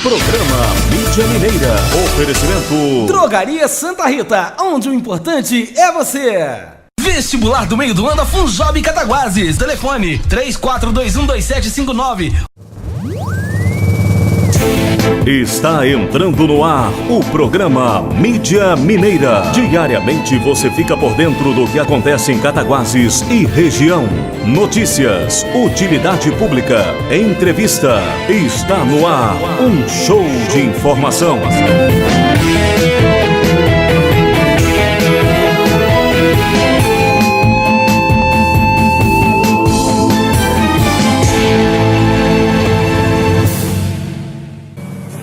Programa Mídia Mineira. Oferecimento Drogaria Santa Rita, onde o importante é você. Vestibular do meio do ano da Funjob Cataguases. Telefone 34212759. Está entrando no ar o programa Mídia Mineira. Diariamente você fica por dentro do que acontece em Cataguases e região. Notícias, utilidade pública, entrevista. Está no ar um show de informação.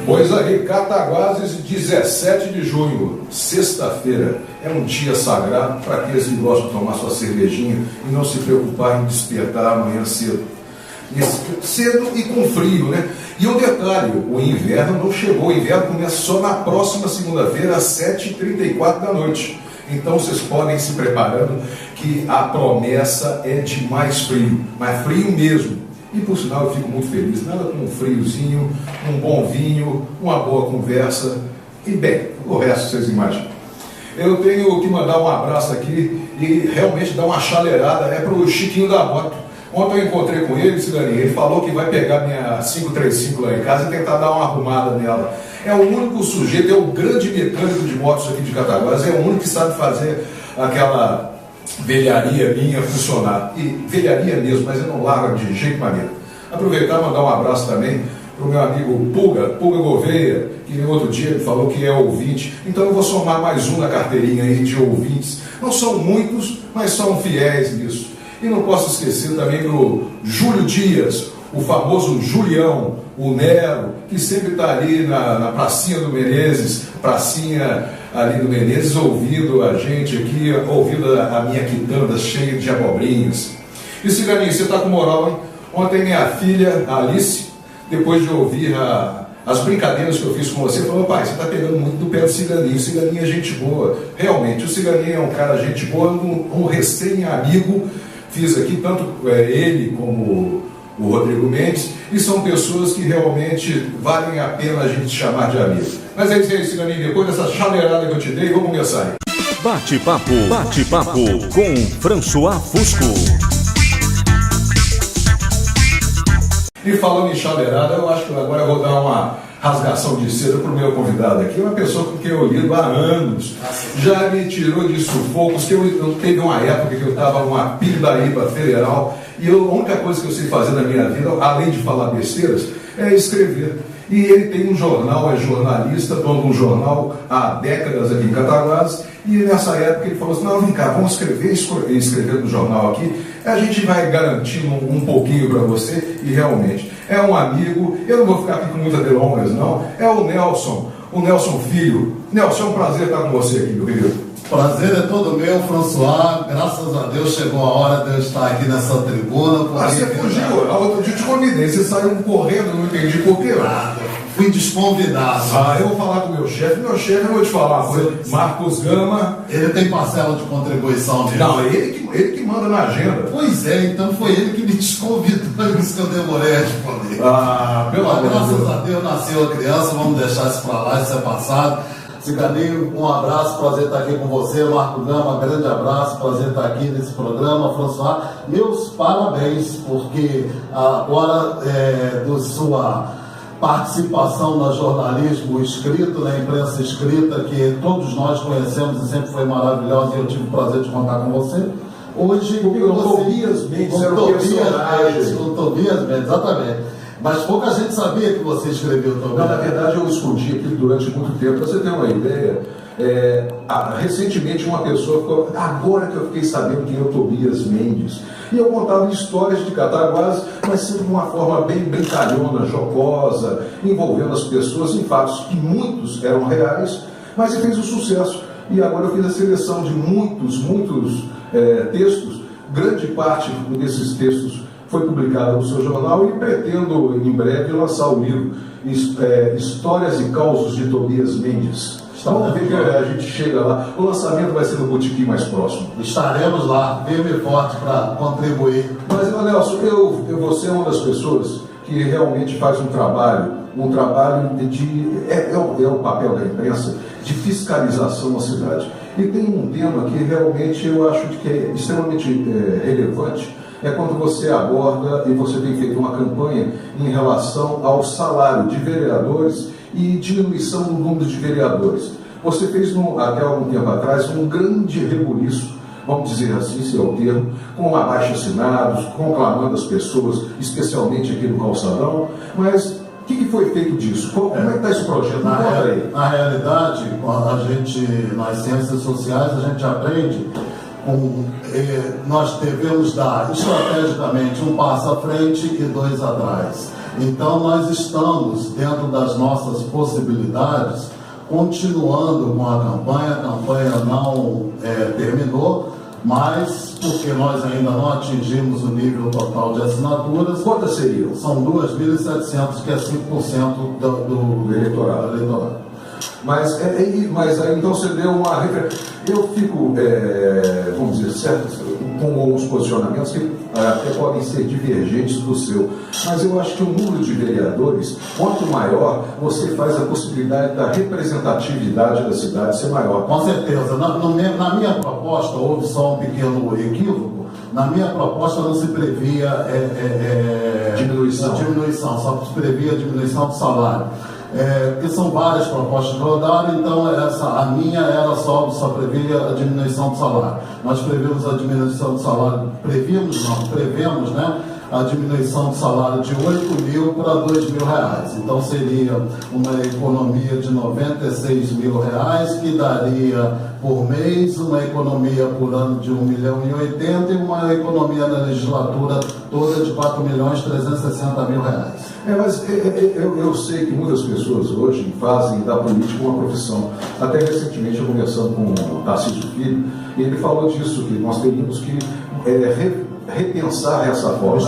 Pois aí, Cataguases, 17 de junho, sexta-feira, é um dia sagrado para aqueles que gostam de tomar sua cervejinha e não se preocupar em despertar amanhã cedo. Cedo e com frio, né? E um detalhe, o inverno não chegou, o inverno começa só na próxima segunda-feira, às 7h34 da noite. Então vocês podem ir se preparando que a promessa é de mais frio, mas frio mesmo. E por sinal eu fico muito feliz, nada como um friozinho, um bom vinho, uma boa conversa e bem, o resto vocês imaginam. Eu tenho que mandar um abraço aqui e realmente dar uma chaleirada para o Chiquinho da moto. Ontem eu encontrei com ele, Ciganinha, ele falou que vai pegar minha 535 lá em casa e tentar dar uma arrumada nela. É o único sujeito, é o grande mecânico de motos aqui de Cataguases, é o único que sabe fazer aquela velharia minha funcionar. E velharia mesmo, mas eu não largo de jeito maneiro. Aproveitar e mandar um abraço também para o meu amigo Pulga Gouveia, que no outro dia ele falou que é ouvinte. Então eu vou somar mais um na carteirinha aí de ouvintes. Não são muitos, mas são fiéis nisso. E não posso esquecer também do Júlio Dias, o famoso Julião, o Nero, que sempre está ali na pracinha do Menezes, pracinha ali do Menezes, ouvindo a gente aqui, ouvindo a minha quitanda cheia de abobrinhas. E Ciganinho, você está com moral, hein? Ontem minha filha, a Alice, depois de ouvir as brincadeiras que eu fiz com você, falou: pai, você está pegando muito do pé do Ciganinho. O Ciganinho é gente boa. Realmente, o Ciganinho é um cara gente boa, um recém-amigo. Fiz aqui, tanto ele como o Rodrigo Mendes, e são pessoas que realmente valem a pena a gente chamar de amigo. Mas é isso aí, Ciganinho, depois dessa chaleirada que eu te dei, vamos começar aí. Bate-papo com François Fusco. E falando em chaleirada, eu acho que agora eu vou dar uma rasgação de seda para o meu convidado aqui, uma pessoa com quem eu lido há anos, já me tirou de sufocos, que eu teve uma época que eu estava numa pindaíba federal, e a única coisa que eu sei fazer na minha vida, além de falar besteiras, é escrever. E ele tem um jornal, é jornalista, dono de um jornal há décadas aqui em Cataguases, e nessa época ele falou assim: não, vem cá, vamos escrever no jornal aqui, a gente vai garantindo um pouquinho para você, e realmente é um amigo. Eu não vou ficar aqui com muitas delongas não, é o Nelson Filho. Nelson, é um prazer estar com você aqui, meu querido. Prazer é todo meu, François. Graças a Deus chegou a hora de eu estar aqui nessa tribuna. Você fugiu, outro dia te convidei, você saiu correndo, não entendi por quê. Fui desconvidado. Eu vou falar com o meu chefe, eu vou te falar uma coisa. Marcos Gama. Ele tem parcela de contribuição mesmo. Não, ele que manda na agenda. Pois é, então foi ele que me desconvidou, isso que eu demorei a responder. Pelo amor de Deus. Graças a Deus nasceu a criança, vamos deixar isso pra lá, isso é passado. Ciganinho, um abraço, prazer estar aqui com você. Marco Gama, grande abraço, prazer estar aqui nesse programa. François, meus parabéns, porque agora do sua participação no jornalismo escrito, na imprensa escrita, que todos nós conhecemos e sempre foi maravilhosa, e eu tive o prazer de contar com você. Hoje, com Tobias Mendes, com Tobias Mendes, exatamente. Mas pouca gente sabia que você escreveu também. Não, na verdade eu escondi aquilo durante muito tempo. Para você ter uma ideia, recentemente uma pessoa ficou: agora que eu fiquei sabendo quem é o Tobias Mendes. E eu contava histórias de Cataguases, mas sempre de uma forma bem brincalhona, jocosa, envolvendo as pessoas em fatos que muitos eram reais, mas fez um sucesso. E agora eu fiz a seleção de muitos textos. Grande parte desses textos foi publicado no seu jornal e pretendo em breve lançar o livro Histórias e Causos de Tobias Mendes. Vamos ver que a gente chega lá. O lançamento vai ser no botequim mais próximo. Estaremos lá, firme e forte para contribuir. Mas, Nelson, você é uma das pessoas que realmente faz um trabalho um trabalho é o papel da imprensa de fiscalização na cidade. E tem um tema que realmente eu acho que é extremamente relevante, é quando você aborda e você tem feito uma campanha em relação ao salário de vereadores e diminuição do número de vereadores. Você fez, até algum tempo atrás, um grande rebuliço, vamos dizer assim, se é o termo, com abaixo-assinados, conclamando as pessoas, especialmente aqui no Calçadão, mas o que foi feito disso? Como é que está esse projeto? Na realidade, nas ciências sociais, a gente aprende nós devemos dar estrategicamente um passo à frente e 2 atrás. Então nós estamos, dentro das nossas possibilidades, continuando com a campanha não terminou, mas porque nós ainda não atingimos o nível total de assinaturas. Quantas seriam? São 2.700, que é 5% do eleitorado. Mas aí então você deu uma referência. Eu fico, vamos dizer, com alguns posicionamentos que até podem ser divergentes do seu, mas eu acho que o número de vereadores, quanto maior, você faz a possibilidade da representatividade da cidade ser maior. Com certeza. Na minha proposta, houve só um pequeno equívoco. Na minha proposta não se previa diminuição, só se previa diminuição do salário. Porque são várias propostas que rodaram, então a minha era só previa a diminuição do salário. Nós prevemos a diminuição do salário, prevemos, né? A diminuição do salário de 8 mil para 2 mil reais. Então seria uma economia de 96 mil reais, que daria por mês uma economia por ano de 1.080.000 e uma economia na legislatura toda de 4.360.000 reais. Mas eu sei que muitas pessoas hoje fazem da política uma profissão. Até recentemente eu conversando com o Tarcísio Filho, e ele falou disso, que nós teríamos que repensar essa forma.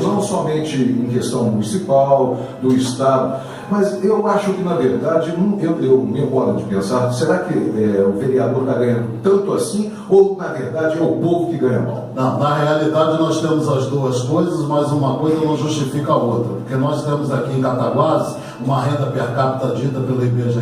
Não somente em questão municipal, do Estado, mas eu acho que, na verdade, meu modo de pensar, será que o vereador está ganhando tanto assim, ou, na verdade, é o povo que ganha mal? Não, na realidade, nós temos as duas coisas, mas uma coisa não justifica a outra, porque nós temos aqui em Cataguases uma renda per capita dita pelo IBGE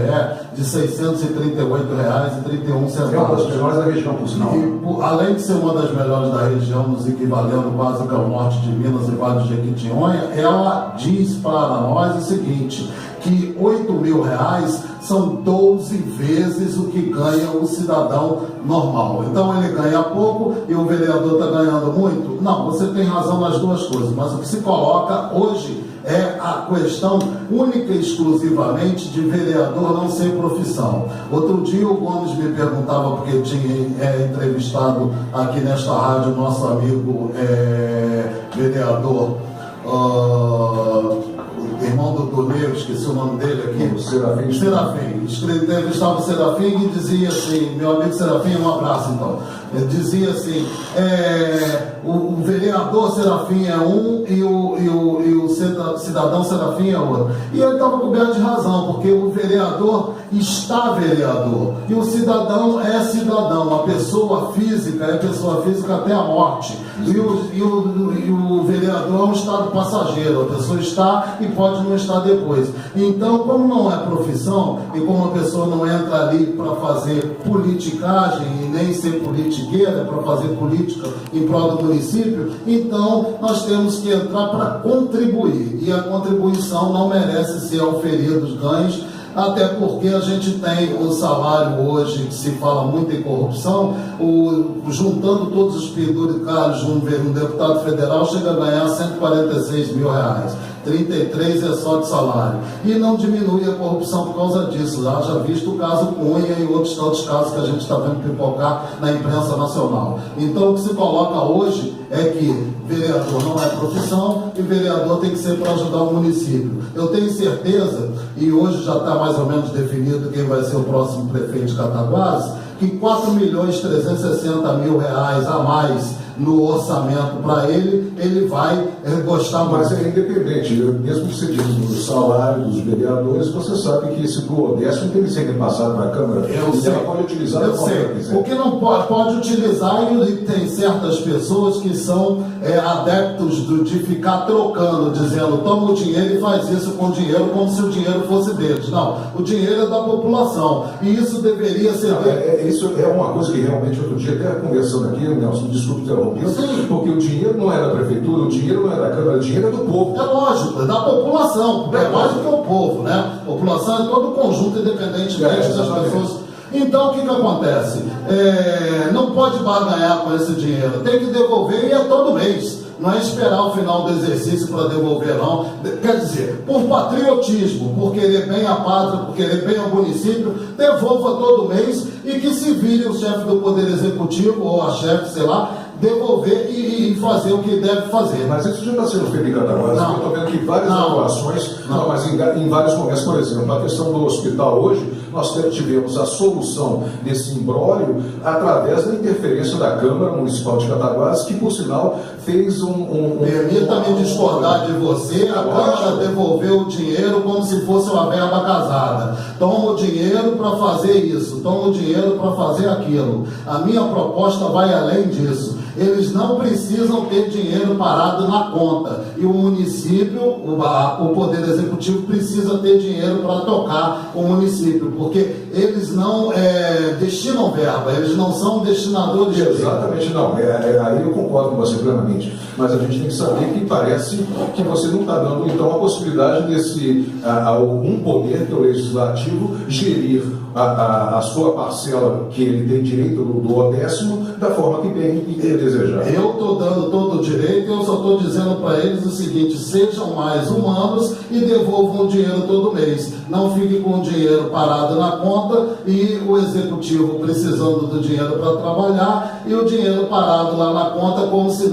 de R$ 638,31. É uma das melhores da região, por sinal. E, além de ser uma das melhores da região, nos equivalendo quase ao norte de Minas e Vale de Jequitinhonha, ela diz para nós o seguinte, que R$ 8.000 são 12 vezes o que ganha o cidadão normal. Então ele ganha pouco e o vereador está ganhando muito? Não, você tem razão nas duas coisas, mas o que se coloca hoje é a questão única e exclusivamente de vereador não ser profissão. Outro dia o Gomes me perguntava, porque tinha entrevistado aqui nesta rádio nosso amigo vereador irmão do Negro, esqueci o nome dele aqui, o Serafim. Entrevistava o Serafim e dizia assim, meu amigo Serafim, um abraço então. Ele dizia assim, o vereador Serafim é um e o cidadão Serafim é outro. E ele estava coberto de razão, porque o vereador está vereador e o cidadão é cidadão. A pessoa física é pessoa física até a morte. E o vereador é um estado passageiro, a pessoa está e pode não estar depois. Então, como não é profissão e como a pessoa não entra ali para fazer politicagem e nem ser politiqueira, para fazer política em prol do município, então nós temos que entrar para contribuir. E a contribuição não merece ser auferida dos ganhos, até porque a gente tem o salário hoje, que se fala muito em corrupção, juntando todos os penduricários de um deputado federal, chega a ganhar R$ 146 mil. 33 é só de salário. E não diminui a corrupção por causa disso. Já visto o caso Cunha e outros tantos casos que a gente está vendo pipocar na imprensa nacional. Então o que se coloca hoje é que vereador não é profissão e vereador tem que ser para ajudar o município. Eu tenho certeza, e hoje já está mais ou menos definido quem vai ser o próximo prefeito de Cataguases, que R$ 4.360.000 a mais no orçamento para ele vai gostar Mas mais. é independente, mesmo que você diga no salário dos vereadores, você sabe que esse duodécimo tem que ser repassado para a Câmara. Ela pode utilizar eu sei. O que não pode utilizar, e tem certas pessoas que são adeptos de ficar trocando, dizendo toma o dinheiro e faz isso com o dinheiro como se o dinheiro fosse deles. Não, o dinheiro é da população e isso deveria ser... Isso é uma coisa que realmente outro dia, até conversando aqui, Nelson, desculpe interromper, porque o dinheiro não é da prefeitura, o dinheiro não é da Câmara, o dinheiro é do povo. É lógico, é da população, porque é mais do que o povo, né? A população é todo o conjunto, independentemente das pessoas. Então, o que acontece? Não pode barganhar com esse dinheiro, tem que devolver e é todo mês. Não é esperar o final do exercício para devolver, não. Quer dizer, por patriotismo, por querer bem a pátria, por querer bem ao município, devolva todo mês e que se vire o chefe do Poder Executivo ou a chefe, sei lá, devolver e fazer o que deve fazer. Mas isso já está sendo feito em Cataguases. Eu estou vendo que várias atuações, mas em vários momentos, por exemplo, a questão do hospital hoje, nós tivemos a solução desse imbróglio através da interferência da Câmara Municipal de Cataguases, que, por sinal, fez Permita-me discordar de você, a Câmara devolveu o dinheiro como se fosse uma verba casada. Toma o dinheiro para fazer isso, toma o dinheiro para fazer aquilo. A minha proposta vai além disso. Eles não precisam ter dinheiro parado na conta. E o município, o Poder Executivo, precisa ter dinheiro para tocar o município, porque eles não destinam verba, eles não são destinadores de verba. Exatamente, não. Aí eu concordo com você plenamente. Mas a gente tem que saber que parece que você não está dando, então, a possibilidade desse algum poder, que é o legislativo, gerir a sua parcela que ele tem direito do décimo da forma que bem desejar. Eu estou dando todo o direito, eu só estou dizendo para eles o seguinte: sejam mais humanos e devolvam o dinheiro todo mês. Não fiquem com o dinheiro parado na conta e o executivo precisando do dinheiro para trabalhar e o dinheiro parado lá na conta como se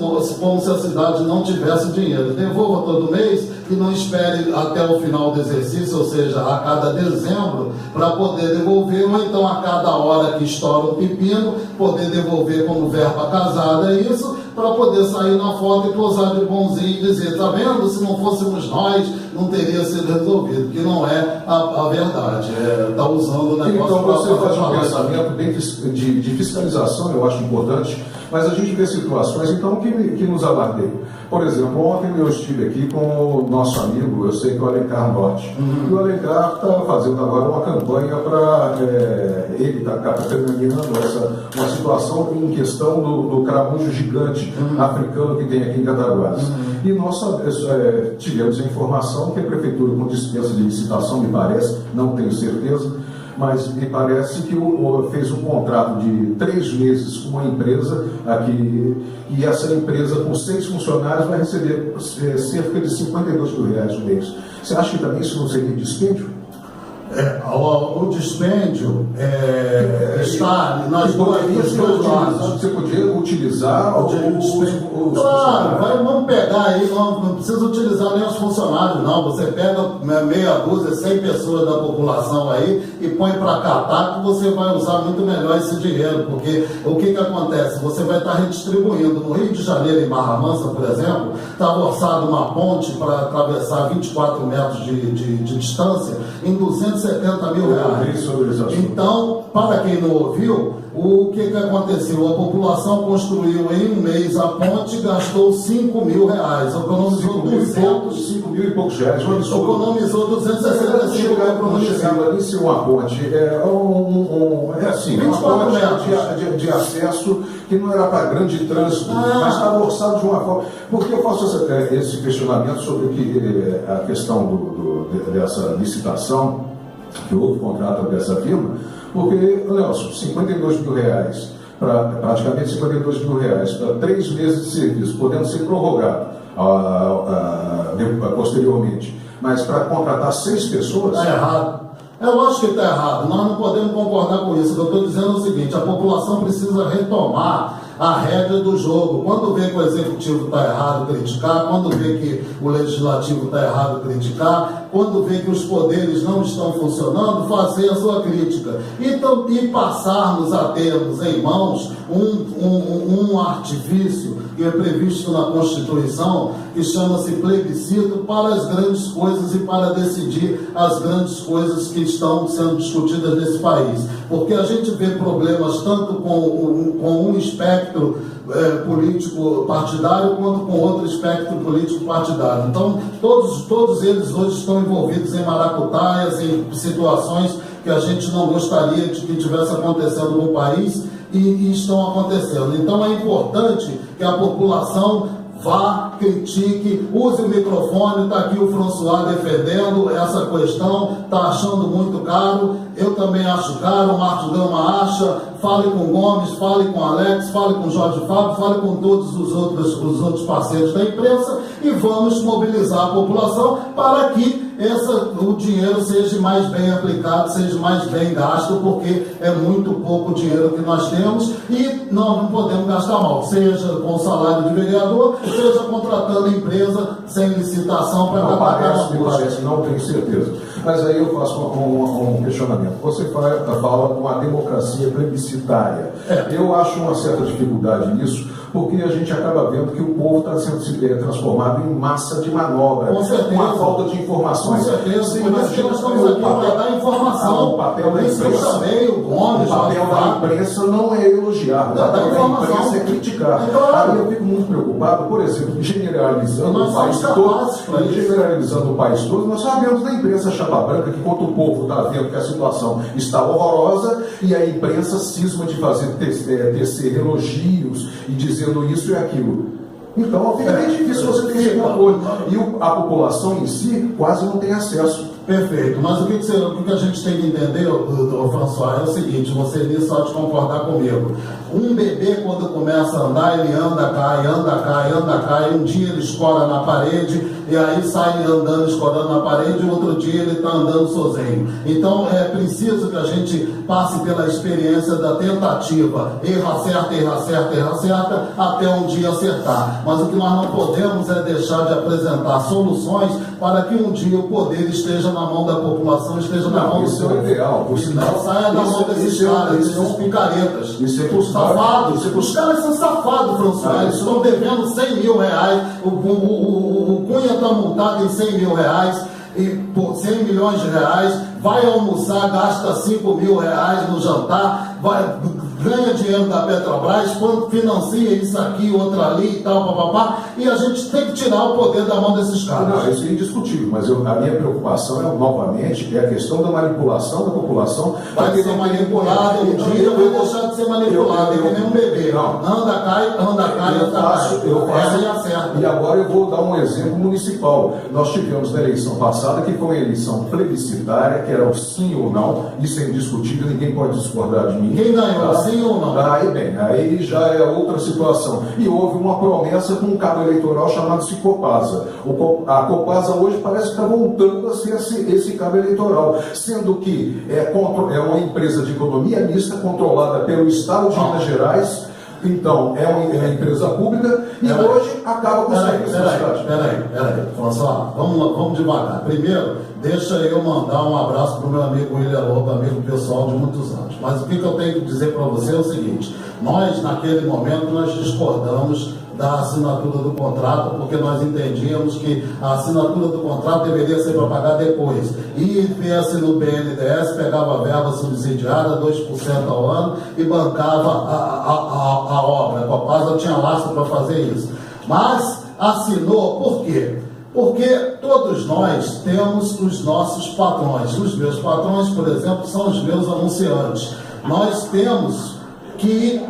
a cidade não tivesse dinheiro. Devolva todo mês e não espere até o final do exercício, ou seja, a cada dezembro, para poder devolver, ou então a cada hora que estoura o pepino, poder devolver como verba casada isso, para poder sair na foto e posar de bonzinho e dizer, tá vendo? Se não fôssemos nós, não teria sido resolvido, que não é a verdade. Está usando o negócio. Então você faz um pensamento bem de fiscalização, eu acho importante, mas a gente vê situações, então, que nos alarmeiam. Por exemplo, ontem eu estive aqui com o nosso amigo, eu sei que é o Alencar Norte. E o Alencar está fazendo agora uma campanha para... ele está capitaneando uma situação em questão do caramujo gigante africano que tem aqui em Cataguases. E nós tivemos a informação que a Prefeitura, com dispensa de licitação, me parece, não tenho certeza, mas me parece que fez um contrato de 3 meses com uma empresa aqui, e essa empresa, com 6 funcionários, vai receber cerca de R$52 mil no mês. Você acha que também isso não seria dispêndio? O dispêndio está nas dois lados. Você podia utilizar os Claro, vamos pegar aí, não precisa utilizar nem os funcionários, não. Você pega meia dúzia, 100 pessoas da população aí e põe para catar, que você vai usar muito melhor esse dinheiro, porque o que acontece? Você vai estar redistribuindo. No Rio de Janeiro, em Barra Mansa, por exemplo, estava orçada uma ponte para atravessar 24 metros de distância em R$270 mil. Então, para quem não ouviu, o que aconteceu? A população construiu em um mês a ponte e gastou R$5 mil. Economizou 5 mil e poucos reais. Economizou 265 reais. Não chegava nem ser uma ponte. Uma ponte de acesso que não era para grande trânsito, mas estava orçado de uma forma. Por que eu faço esse questionamento sobre a questão dessa licitação, que houve contrato dessa firma? Porque, Nelson, R$52 mil, praticamente R$52 mil para 3 meses de serviço, podendo ser prorrogado posteriormente, mas para contratar 6 pessoas... Está errado. É lógico que está errado, nós não podemos concordar com isso. Eu estou dizendo o seguinte: a população precisa retomar a rédea do jogo. Quando vê que o executivo está errado, criticar. Quando vê que o legislativo está errado, criticar. quando vê que os poderes não estão funcionando, fazer a sua crítica. E passarmos a termos em mãos um artifício que é previsto na Constituição, que chama-se plebiscito para as grandes coisas e para decidir as grandes coisas que estão sendo discutidas nesse país. Porque a gente vê problemas tanto com um espectro político partidário quanto com outro espectro político partidário. Então, todos eles hoje estão envolvidos em maracutaias, em situações que a gente não gostaria de que tivesse acontecendo no país e estão acontecendo. Então, é importante que a população vá, critique, use o microfone. Está aqui o François defendendo essa questão, está achando muito caro, eu também acho caro, o Marcos Gama acha. Fale com o Gomes, fale com o Alex, fale com o Jorge Fábio, fale com todos os outros parceiros da imprensa e vamos mobilizar a população para que o dinheiro seja mais bem aplicado, seja mais bem gasto, porque é muito pouco dinheiro que nós temos e nós não podemos gastar mal, seja com o salário de vereador, seja contratando empresa sem licitação para pagar. Não tenho certeza. Mas aí eu faço um questionamento. Você fala com a democracia plebiscitária. Eu acho uma certa dificuldade nisso, porque a gente acaba vendo que o povo está sendo transformado em massa de manobra, com a falta de informações. Com certeza, por isso que nós estamos aqui para dar informação. O papel da imprensa, o papel da imprensa não é elogiar, o papel da imprensa é criticar. Aí eu fico muito preocupado, por exemplo, generalizando o país todo, nós sabemos da imprensa chapa branca que quando o povo está vendo que a situação está horrorosa e a imprensa cisma de tecer elogios e dizendo isso e aquilo. Então fica bem difícil você ter esse controle. E a população em si quase não tem acesso. Perfeito, mas o que a gente tem que entender, François, é o seguinte, você nisso só de concordar comigo. Um bebê, quando começa a andar, ele anda, cai, um dia ele escora na parede, e aí sai andando, escorando na parede, e outro dia ele está andando sozinho. Então é preciso que a gente passe pela experiência da tentativa, erra, acerta, até um dia acertar. Mas o que nós não podemos é deixar de apresentar soluções para que um dia o poder esteja na mão da população, esteja na mão do seu ideal. Não saia da mão desses caras, desses picaretas. Isso é safados. Os caras são safados, François. Eles estão devendo 100 mil reais. O Cunha está multado em 100 mil reais. E por 100 milhões de reais, vai almoçar, gasta 5 mil reais no jantar, ganha dinheiro da Petrobras, financia isso aqui, outro ali e tal, papapá, e a gente tem que tirar o poder da mão desses caras. Não, isso é indiscutível, mas a minha preocupação novamente, é a questão da manipulação da população. Vai ser manipulado um dia, vai deixar de ser manipulado, é que nem um bebê. Anda, cai, acerta. E agora eu vou dar um exemplo municipal. Nós tivemos na eleição passada, que foi uma eleição plebiscitária, que era o sim ou não, isso é indiscutível, ninguém pode discordar de mim. Quem ganhou, sim ou não? Aí já é outra situação. E houve uma promessa com um cabo eleitoral chamado Copasa. A Copasa hoje parece que está voltando a ser esse cabo eleitoral, sendo que é uma empresa de economia mista controlada pelo Estado de Minas Gerais. Então, é uma empresa pública e hoje acaba com essa responsabilidade. Peraí, François, vamos devagar. Primeiro, deixa eu mandar um abraço para o meu amigo William Lobo, amigo pessoal de muitos anos. Mas o que eu tenho que dizer para você é o seguinte: nós, naquele momento, nós discordamos da assinatura do contrato, porque nós entendíamos que a assinatura do contrato deveria ser para pagar depois. IPS no BNDES pegava a verba subsidiada, 2% ao ano, e bancava a obra. A Copasa tinha lastro para fazer isso. Mas assinou por quê? Porque todos nós temos os nossos patrões. Os meus patrões, por exemplo, são os meus anunciantes. Nós temos que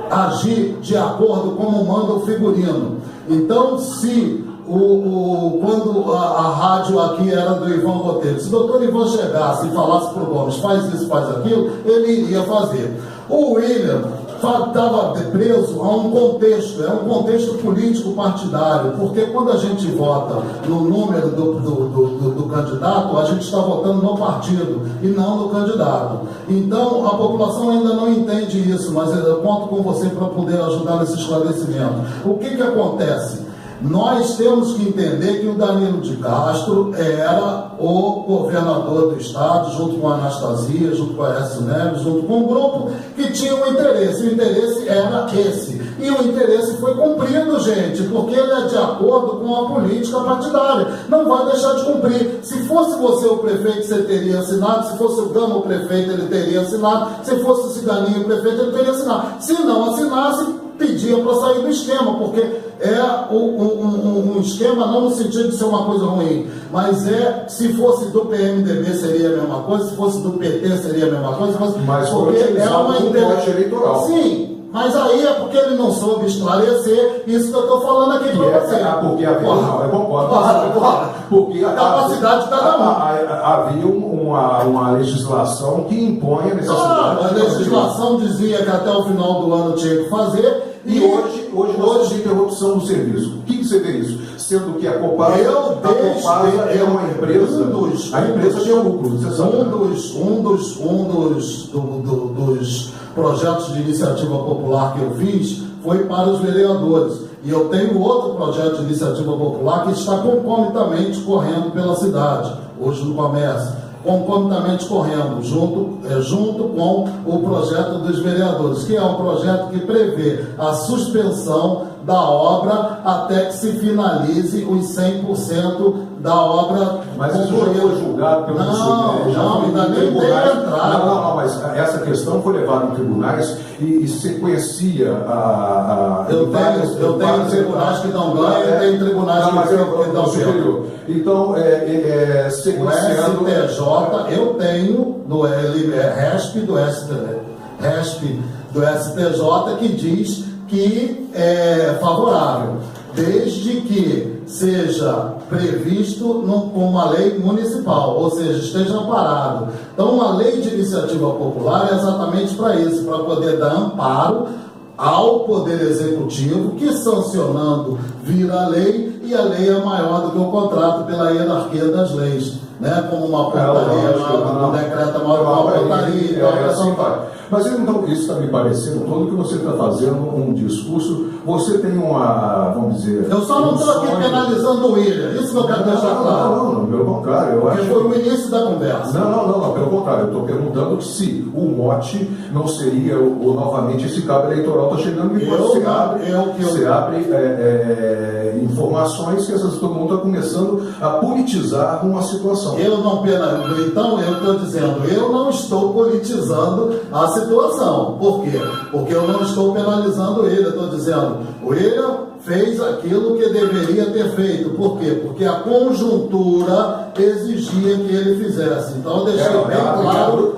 agir de acordo como manda o figurino. Então, se quando a rádio aqui era do Ivan Botelho, se o doutor Ivan chegasse e falasse para o Gomes, faz isso, faz aquilo, ele iria fazer. O William estava preso a um contexto, é um contexto político partidário, porque quando a gente vota no número do candidato, a gente está votando no partido e não no candidato. Então a população ainda não entende isso, mas eu conto com você para poder ajudar nesse esclarecimento. O que acontece? Nós temos que entender que o Danilo de Castro era o governador do estado, junto com a Anastasia, junto com a Aécio Neves, junto com um grupo que tinha um interesse. O interesse era esse. E o interesse foi cumprido, gente, porque ele é de acordo com a política partidária. Não vai deixar de cumprir. Se fosse você o prefeito, você teria assinado. Se fosse o Gama o prefeito, ele teria assinado. Se fosse o Ciganinho o prefeito, ele teria assinado. Se não assinasse, pedia para sair do esquema, porque é um esquema não no sentido de ser uma coisa ruim, mas se fosse do PMDB seria a mesma coisa, se fosse do PT seria a mesma coisa, mas porque é uma voto eleitoral. Sim, mas aí é porque ele não soube esclarecer isso que eu estou falando aqui para você. Porque eu concordo. Porque a capacidade de cada um. Havia uma legislação que impõe a necessidade. A legislação dizia que até o final do ano tinha que fazer. E hoje nós temos interrupção do serviço. O que você vê isso? Sendo que a Copasa é uma empresa, a empresa tem lucro, você sabe. Um dos projetos de iniciativa popular que eu fiz foi para os vereadores. E eu tenho outro projeto de iniciativa popular que está concomitantemente correndo pela cidade, hoje no comércio. Concomitantemente correndo, junto com o projeto dos vereadores, que é um projeto que prevê a suspensão da obra até que se finalize os 100% da obra. Mas isso já foi julgado pelo Não, ainda nem tem entrada. Não, mas essa questão foi levada em tribunais e sequencia a Eu tenho tribunais que não ganham e tenho tribunais que dão superior. Então, sequenciando... O STJ, eu tenho do RESP do STJ que diz que é favorável, desde que seja previsto com uma lei municipal, ou seja, esteja amparado. Então, uma lei de iniciativa popular é exatamente para isso, para poder dar amparo ao Poder Executivo, que sancionando vira lei, e a lei é maior do que o contrato pela hierarquia das leis, né? Como uma portaria, um decreto maior que uma portaria. Assim vai. Mas então, isso está me parecendo, todo que você está fazendo um discurso, você tem vamos dizer... Eu só não estou aqui penalizando o William, isso que eu quero deixar claro. Não, pelo contrário. Porque foi o início da conversa. Não, pelo contrário, eu estou perguntando se o mote não seria, novamente, esse cabo eleitoral está chegando e você abre informações que todo mundo está começando a politizar uma situação. Eu não penalizo, então eu estou dizendo, eu não estou politizando a situação. Por quê? Porque eu não estou penalizando ele, eu estou dizendo, o William fez aquilo que deveria ter feito. Por quê? Porque a conjuntura exigia que ele fizesse. Então eu deixei bem claro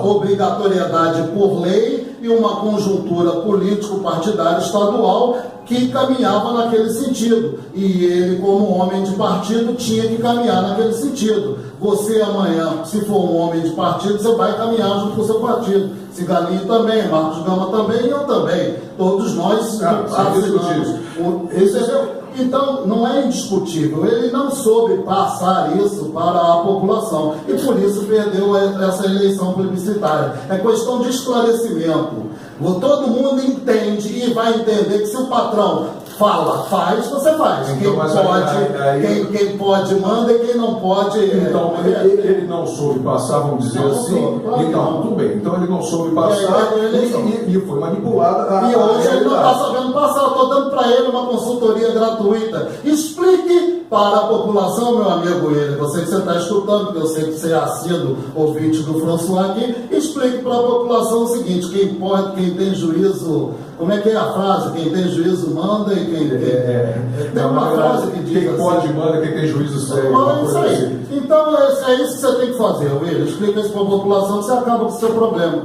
obrigatoriedade por lei e uma conjuntura político-partidária estadual que caminhava naquele sentido. E ele, como homem de partido, tinha que caminhar naquele sentido. Você amanhã, se for um homem de partido, você vai caminhar junto com o seu partido. Ciganinho também, Marcos Gama também e eu também. Todos nós assinamos. Então, não é indiscutível. Ele não soube passar isso para a população e por isso perdeu essa eleição plebiscitária. É questão de esclarecimento. Todo mundo entende e vai entender que se o patrão faz, você faz. Então, quem pode manda e quem não pode... Então, ele não soube passar, vamos dizer assim. Então, tudo bem. Então, ele não soube passar e foi manipulada. E hoje ele não está sabendo passar. Eu estou dando para ele uma consultoria gratuita. Explique para a população, meu amigo ele, você que você está escutando, porque eu sei que você é assíduo ouvinte do François aqui, explique para a população o seguinte: quem tem juízo, como é que é a frase? Quem tem juízo manda e quem tem uma frase que diz quem assim, pode manda, quem tem juízo segue. É isso aí. Então é isso que você tem que fazer, William. Explica isso para a população, você acaba com o seu problema.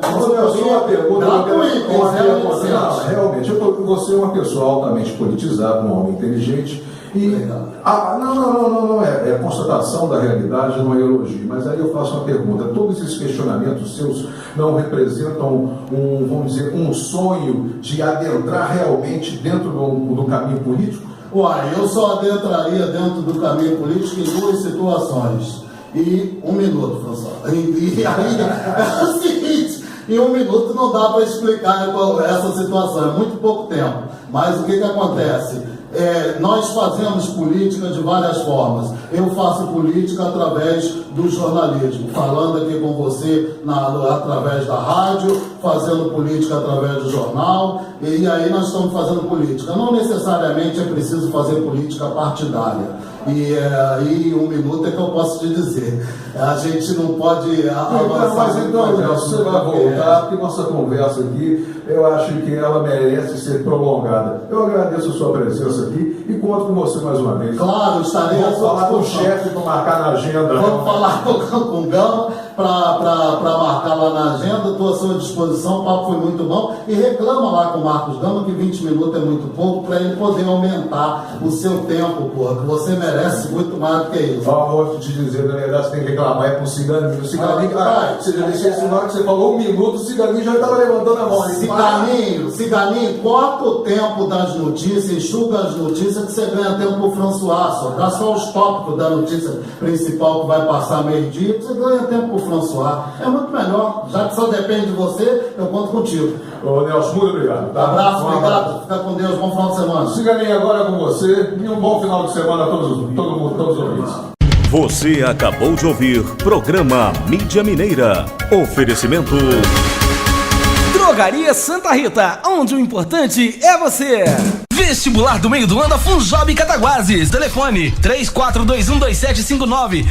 Realmente, você é uma pessoa altamente politizada, um homem inteligente. Não é constatação da realidade, não é elogio. Mas aí eu faço uma pergunta: todos esses questionamentos seus não representam vamos dizer, um sonho de adentrar realmente dentro do caminho político? Eu só adentraria dentro do caminho político em duas situações. E um minuto, François. E aí é o seguinte: Em 1 minuto não dá para explicar essa situação, é muito pouco tempo. Mas o que acontece? Nós fazemos política de várias formas. Eu faço política através do jornalismo, falando aqui com você através da rádio, fazendo política através do jornal, e aí nós estamos fazendo política. Não necessariamente é preciso fazer política partidária. E aí 1 minuto é que eu posso te dizer. A gente não pode avançar. Mas então, você vai voltar, porque nossa conversa aqui, eu acho que ela merece ser prolongada. Eu agradeço a sua presença aqui e conto com você mais uma vez. Claro, estarei Vamos falar com o chefe para marcar na agenda. Vamos falar com o Gama para marcar lá na agenda. Estou à sua disposição, o papo foi muito bom. E reclama lá com o Marcos Gama que 20 minutos é muito pouco para ele poder aumentar o seu tempo, porra, que você merece muito mais do que isso. Vou te dizer, na verdade, você tem que reclamar é pro Ciganinho. O Ciganinho, você já deixou esse nome que você falou 1 minuto, o Ciganinho já estava levantando a mão. Ciganinho, corta o tempo das notícias, enxuga as notícias que você ganha tempo pro François, só dá só os tópicos da notícia principal que vai passar meio-dia, você ganha tempo pro François. É muito melhor, já que só depende de você, eu conto contigo. Ô Nelson, muito obrigado. Tá? Abraço, obrigado. Fica com Deus, bom final de semana. Ciganinho, agora é com você e um bom final de semana a todos os ouvintes. Você acabou de ouvir programa Mídia Mineira. Oferecimento Drogaria Santa Rita, onde o importante é você. Vestibular do meio do ano Funjob Cataguases. Telefone 34212759.